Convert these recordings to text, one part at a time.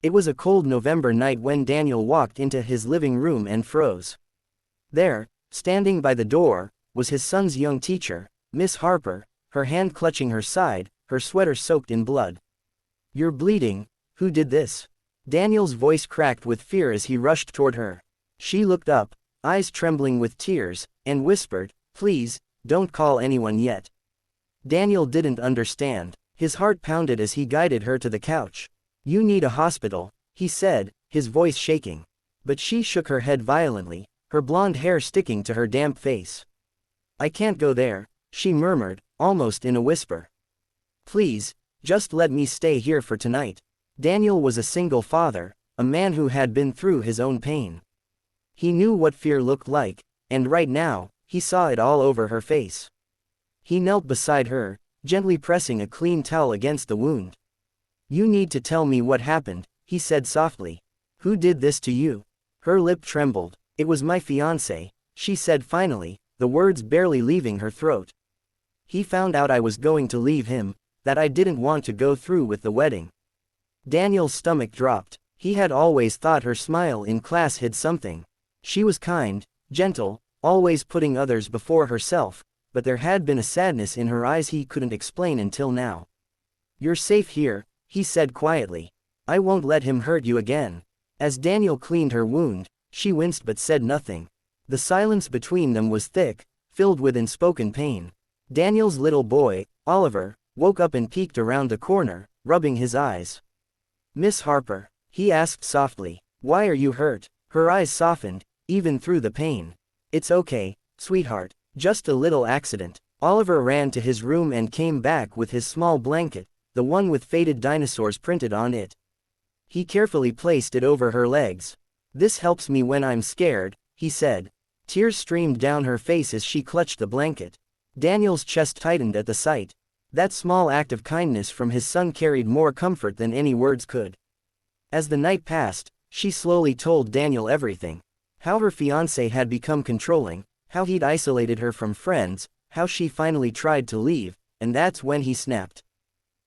It was a cold November night when Daniel walked into his living room and froze. There, standing by the door, was his son's young teacher, Miss Harper, her hand clutching her side, her sweater soaked in blood. "You're bleeding. Who did this?" Daniel's voice cracked with fear as he rushed toward her. She looked up, eyes trembling with tears, and whispered, "Please, don't call anyone yet." Daniel didn't understand. His heart pounded as he guided her to the couch. "You need a hospital," he said, his voice shaking. But she shook her head violently, her blonde hair sticking to her damp face. "I can't go there," she murmured, almost in a whisper. "Please, just let me stay here for tonight." Daniel was a single father, a man who had been through his own pain. He knew what fear looked like, and right now, he saw it all over her face. He knelt beside her, gently pressing a clean towel against the wound. "You need to tell me what happened," he said softly. "Who did this to you?" Her lip trembled. "It was my fiancé," she said finally, the words barely leaving her throat. "He found out I was going to leave him, that I didn't want to go through with the wedding." Daniel's stomach dropped. He had always thought her smile in class hid something. She was kind, gentle, always putting others before herself, but there had been a sadness in her eyes he couldn't explain until now. "You're safe here," he said quietly. "I won't let him hurt you again." As Daniel cleaned her wound, she winced but said nothing. The silence between them was thick, filled with unspoken pain. Daniel's little boy, Oliver, woke up and peeked around the corner, rubbing his eyes. "Miss Harper," he asked softly, "why are you hurt?" Her eyes softened, even through the pain. "It's okay, sweetheart, just a little accident." Oliver ran to his room and came back with his small blanket, the one with faded dinosaurs printed on it. He carefully placed it over her legs. "This helps me when I'm scared," he said. Tears streamed down her face as she clutched the blanket. Daniel's chest tightened at the sight. That small act of kindness from his son carried more comfort than any words could. As the night passed, she slowly told Daniel everything. How her fiancé had become controlling, how he'd isolated her from friends, how she finally tried to leave, and that's when he snapped.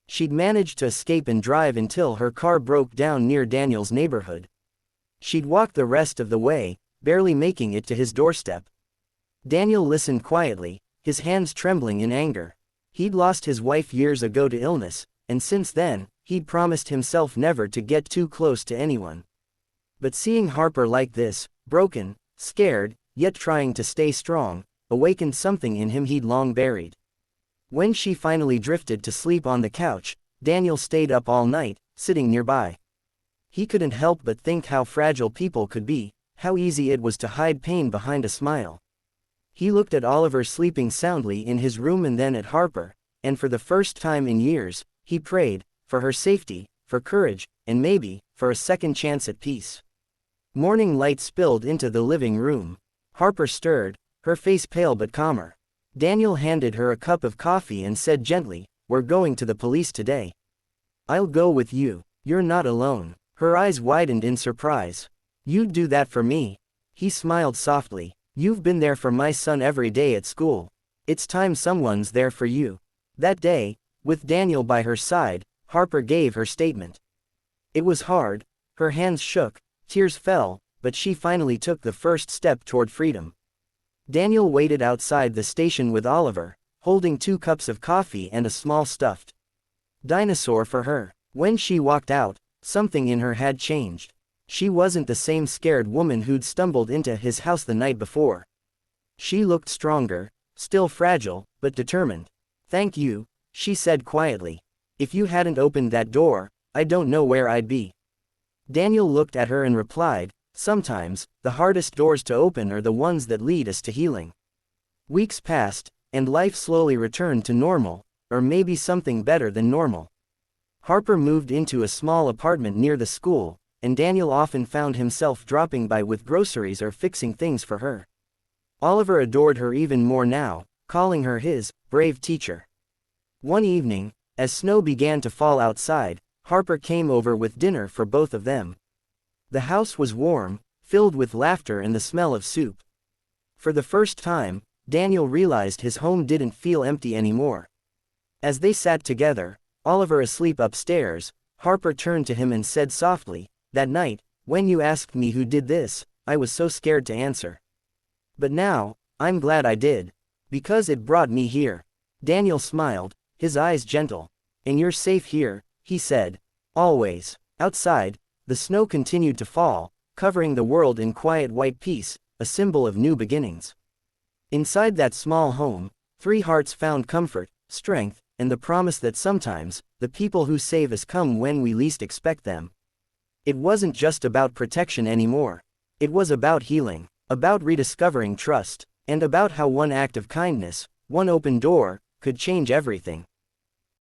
She'd managed to escape and drive until her car broke down near Daniel's neighborhood. She'd walked the rest of the way, barely making it to his doorstep. Daniel listened quietly, his hands trembling in anger. He'd lost his wife years ago to illness, and since then, he'd promised himself never to get too close to anyone. But seeing Harper like this, broken, scared, yet trying to stay strong, awakened something in him he'd long buried. When she finally drifted to sleep on the couch, Daniel stayed up all night, sitting nearby. He couldn't help but think how fragile people could be, how easy it was to hide pain behind a smile. He looked at Oliver sleeping soundly in his room and then at Harper, and for the first time in years, he prayed, for her safety, for courage, and maybe, for a second chance at peace. Morning light spilled into the living room. Harper stirred, her face pale but calmer. Daniel handed her a cup of coffee and said gently, "We're going to the police today." "I'll go with you. You're not alone." Her eyes widened in surprise. "You'd do that for me?" He smiled softly. "You've been there for my son every day at school. It's time someone's there for you." That day, with Daniel by her side, Harper gave her statement. It was hard, her hands shook, tears fell, but she finally took the first step toward freedom. Daniel waited outside the station with Oliver, holding 2 cups of coffee and a small stuffed dinosaur for her. When she walked out, something in her had changed. She wasn't the same scared woman who'd stumbled into his house the night before. She looked stronger, still fragile, but determined. "Thank you," she said quietly. "If you hadn't opened that door, I don't know where I'd be." Daniel looked at her and replied, "Sometimes, the hardest doors to open are the ones that lead us to healing." Weeks passed, and life slowly returned to normal, or maybe something better than normal. Harper moved into a small apartment near the school, and Daniel often found himself dropping by with groceries or fixing things for her. Oliver adored her even more now, calling her his brave teacher. One evening, as snow began to fall outside, Harper came over with dinner for both of them. The house was warm, filled with laughter and the smell of soup. For the first time, Daniel realized his home didn't feel empty anymore. As they sat together, Oliver asleep upstairs, Harper turned to him and said softly, "That night, when you asked me who did this, I was so scared to answer. But now, I'm glad I did. Because it brought me here." Daniel smiled, his eyes gentle. "And you're safe here," he said. "Always." Outside, the snow continued to fall, covering the world in quiet white peace, a symbol of new beginnings. Inside that small home, three hearts found comfort, strength, and the promise that sometimes, the people who save us come when we least expect them. It wasn't just about protection anymore. It was about healing, about rediscovering trust, and about how one act of kindness, one open door, could change everything.